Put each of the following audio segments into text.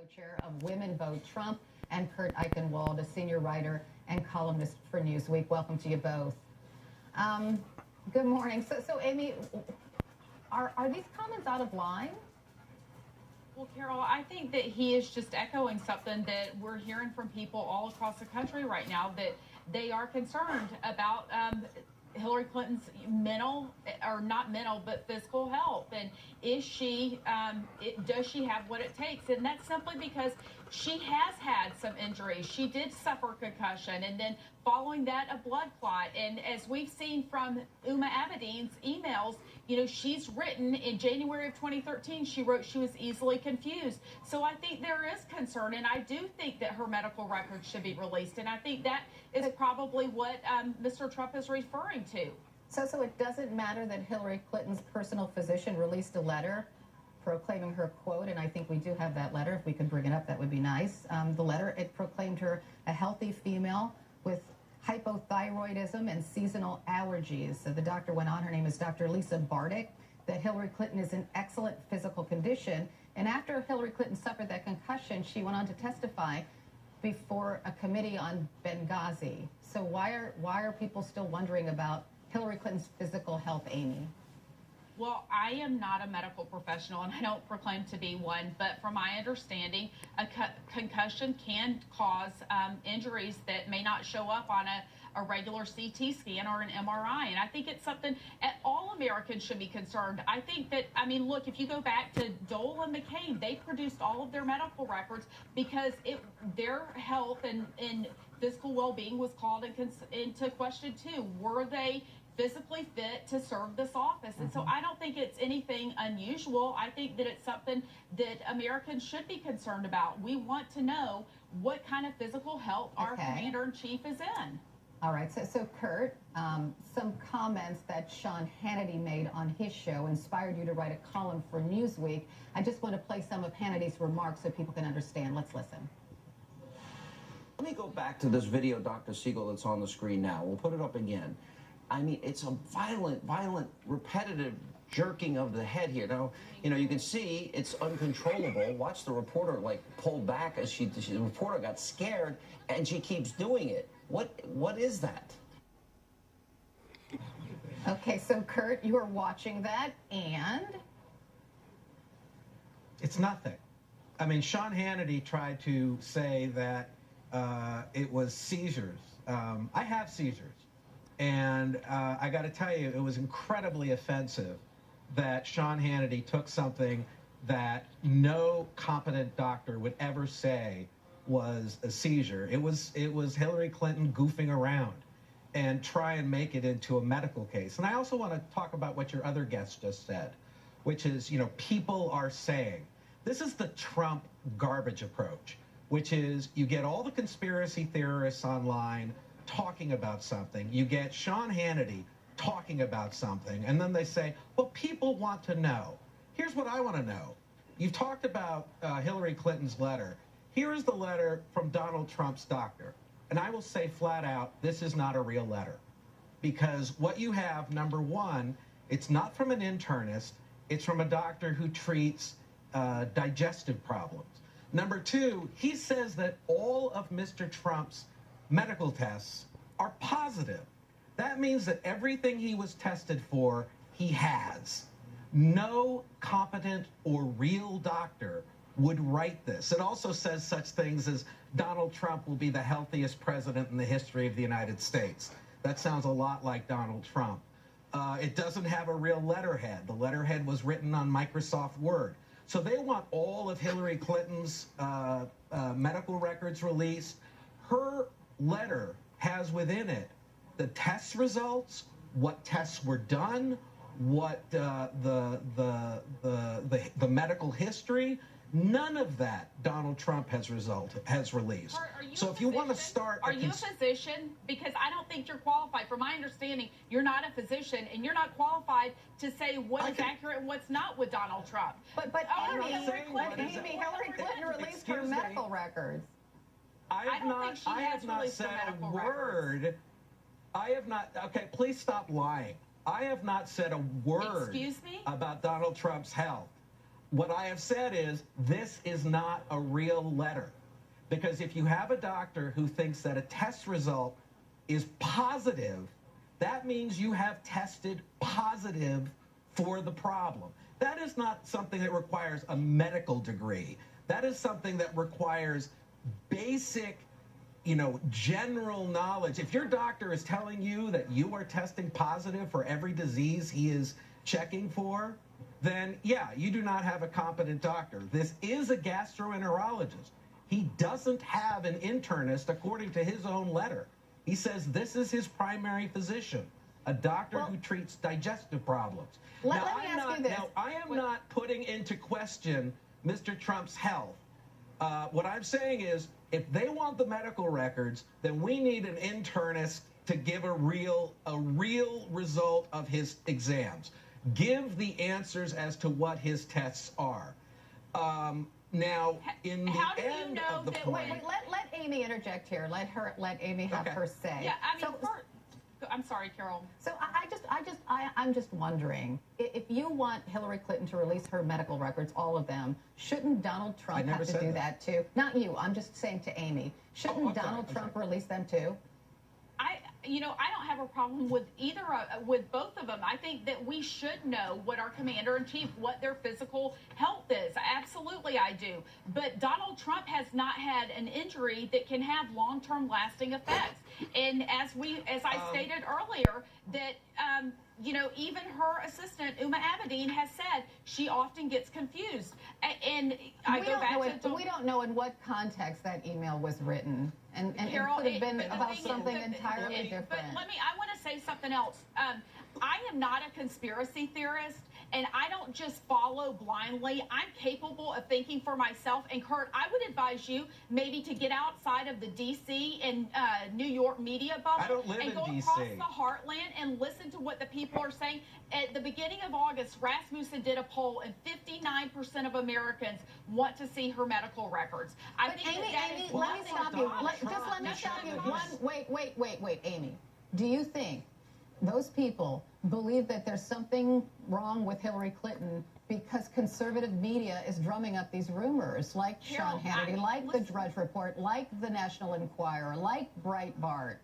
co-chair of Women Vote Trump, and Kurt Eichenwald, a senior writer and columnist for Newsweek. Welcome to you both. Good morning. So Amy, are these comments out of line? Well, Carol, I think that he is just echoing something that we're hearing from people all across the country right now, that they are concerned about Hillary Clinton's but physical health. And is she, does she have what it takes? And that's simply because she has had some injuries. She did suffer concussion, and then following that, a blood clot. And as we've seen from Uma Abedin's emails, you know, she's written in January of 2013, she wrote she was easily confused. So I think there is concern, and I do think that her medical records should be released. And I think that is probably what Mr. Trump is referring to. So it doesn't matter that Hillary Clinton's personal physician released a letter proclaiming her, quote, and I think we do have that letter. If we could bring it up, that would be nice. The letter, it proclaimed her a healthy female with hypothyroidism and seasonal allergies. So the doctor went on, her name is Dr. Lisa Bardick, that Hillary Clinton is in excellent physical condition. And after Hillary Clinton suffered that concussion, she went on to testify before a committee on Benghazi. So why are people still wondering about Hillary Clinton's physical health, Amy? Well, I am not a medical professional, and I don't proclaim to be one, but from my understanding, a concussion can cause injuries that may not show up on a regular CT scan or an MRI. And I think it's something all Americans should be concerned. I think that, I mean, look, if you go back to Dole and McCain, they produced all of their medical records because their health and physical well-being was called into question too. Were they physically fit to serve this office? And so I don't think it's anything unusual. I think that it's something that Americans should be concerned about. We want to know what kind of physical health our commander-in-chief is in. All right, so Kurt, some comments that Sean Hannity made on his show inspired you to write a column for Newsweek. I just want to play some of Hannity's remarks so people can understand. Let's listen. Let me go back to this video, Dr. Siegel, that's on the screen now. We'll put it up again. I mean, it's a violent, repetitive jerking of the head here. Now, you know, you can see it's uncontrollable. Watch the reporter, like, pull back as the reporter got scared, and she keeps doing it. What is that? Okay, so, Kurt, you are watching that, and? It's nothing. I mean, Sean Hannity tried to say that it was seizures. I have seizures. And I got to tell you, it was incredibly offensive that Sean Hannity took something that no competent doctor would ever say was a seizure. It was Hillary Clinton goofing around and try and make it into a medical case. And I also want to talk about what your other guest just said, which is, you know, people are saying, this is the Trump garbage approach, which is you get all the conspiracy theorists online talking about something, you get Sean Hannity talking about something, and then they say, well, people want to know. Here's what I want to know. You've talked about Hillary Clinton's letter. Here is the letter from Donald Trump's doctor. And I will say flat out, this is not a real letter. Because what you have, number one, it's not from an internist, it's from a doctor who treats digestive problems. Number two, he says that all of Mr. Trump's medical tests are positive. That means that everything he was tested for, he has. No competent or real doctor would write this. It also says such things as Donald Trump will be the healthiest president in the history of the United States. That sounds a lot like Donald Trump. It doesn't have a real letterhead. The letterhead was written on Microsoft Word. So they want all of Hillary Clinton's medical records released. Her letter has within it the test results, what tests were done, what the medical history. None of that Donald Trump has released. So if you want to start, are you a physician? Because I don't think you're qualified. From my understanding, you're not a physician, and you're not qualified to say what is accurate and what's not with Donald Trump. But Hillary Clinton released her medical records. I have not said a word. I have not. Okay, please stop lying. I have not said a word Excuse me? about Donald Trump's health. what I have said is this is not a real letter. Because if you have a doctor who thinks that a test result is positive, that means you have tested positive for the problem. That is not something that requires a medical degree. That is something that requires basic, general knowledge. If your doctor is telling you that you are testing positive for every disease he is checking for, then yeah, you do not have a competent doctor. This is a gastroenterologist. He doesn't have an internist according to his own letter. He says this is his primary physician, a doctor who treats digestive problems. Let me ask you this. Now, I am not putting into question Mr. Trump's health. What I'm saying is, if they want the medical records, then we need an internist to give a real result of his exams. Give the answers as to what his tests are. Now, in the end of the point, let Amy interject here. Let Amy have her say. Yeah, I mean, I'm sorry, Carol. So I'm just wondering, if you want Hillary Clinton to release her medical records, all of them, shouldn't Donald Trump have to do that too? Not you. I'm just saying to Amy. Shouldn't Donald Trump release them too? I don't have a problem with with both of them. I think that we should know what our commander-in-chief, what their physical health is. Absolutely, I do. But Donald Trump has not had an injury that can have long-term lasting effects. And as I stated earlier, that even her assistant, Uma Abedin, has said she often gets confused. And we don't know in what context that email was written. And Carol, it could have been about something entirely different. But I want to say something else. I am not a conspiracy theorist, and I don't just follow blindly. I'm capable of thinking for myself. And Kurt, I would advise you maybe to get outside of the D.C. and New York media bubble. I don't live and go in across D.C. the heartland and listen to what the people are saying. At the beginning of August, Rasmussen did a poll, and 59% of Americans want to see her medical records. Amy, let me stop you. Just let me stop you. Wait, Amy. Do you think those people believe that there's something wrong with Hillary Clinton because conservative media is drumming up these rumors, like Sean Hannity, like the Drudge Report, like the National Enquirer, like Breitbart?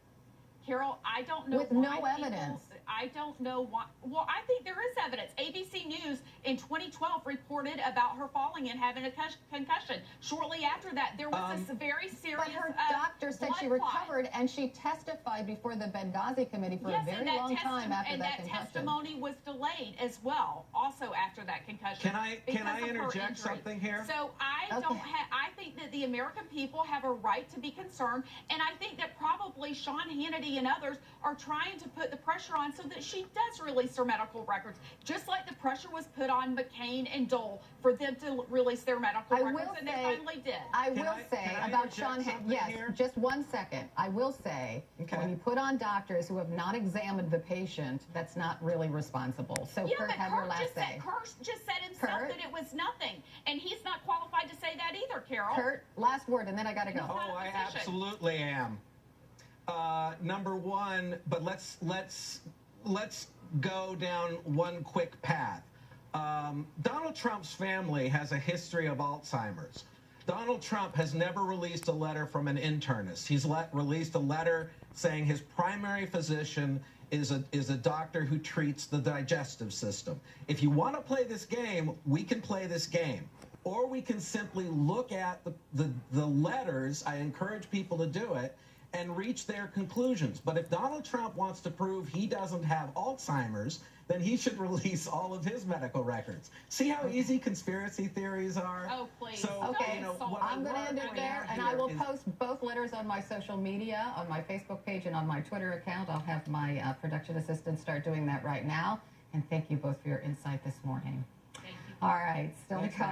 Carol, I don't know. With no evidence. I don't know why. Well, I think there is evidence. ABC News in 2012 reported about her falling and having a concussion. Shortly after that, there was this very serious. But her doctor said she recovered, and she testified before the Benghazi committee for a very long time after that concussion. And that testimony was delayed as well, also after that concussion. Can I interject something here? So I think that the American people have a right to be concerned, and I think that probably Sean Hannity and others are trying to put the pressure on so that she does release her medical records, just like the pressure was put on McCain and Dole for them to release their medical records, and they finally did. I will say about Sean Hannity, yes, just 1 second. I will say, when you put on doctors who have not examined the patient, that's not really responsible. So Kurt, have your last say. Kurt just said himself that it was nothing, and he's not qualified to say that either, Carol. Kurt, last word, and then I got to go. Oh, I absolutely am. Number one, but let's go down one quick path. Donald Trump's family has a history of Alzheimer's. Donald Trump has never released a letter from an internist. He's released a letter saying his primary physician is a doctor who treats the digestive system. If you want to play this game, we can play this game. Or we can simply look at the letters. I encourage people to do it and reach their conclusions. But if Donald Trump wants to prove he doesn't have Alzheimer's, then he should release all of his medical records. See how easy conspiracy theories are? Oh, please. So, okay, I'm going to end it there, and I will post both letters on my social media, on my Facebook page and on my Twitter account. I'll have my production assistant start doing that right now. And thank you both for your insight this morning. Thank you. All right, still to come.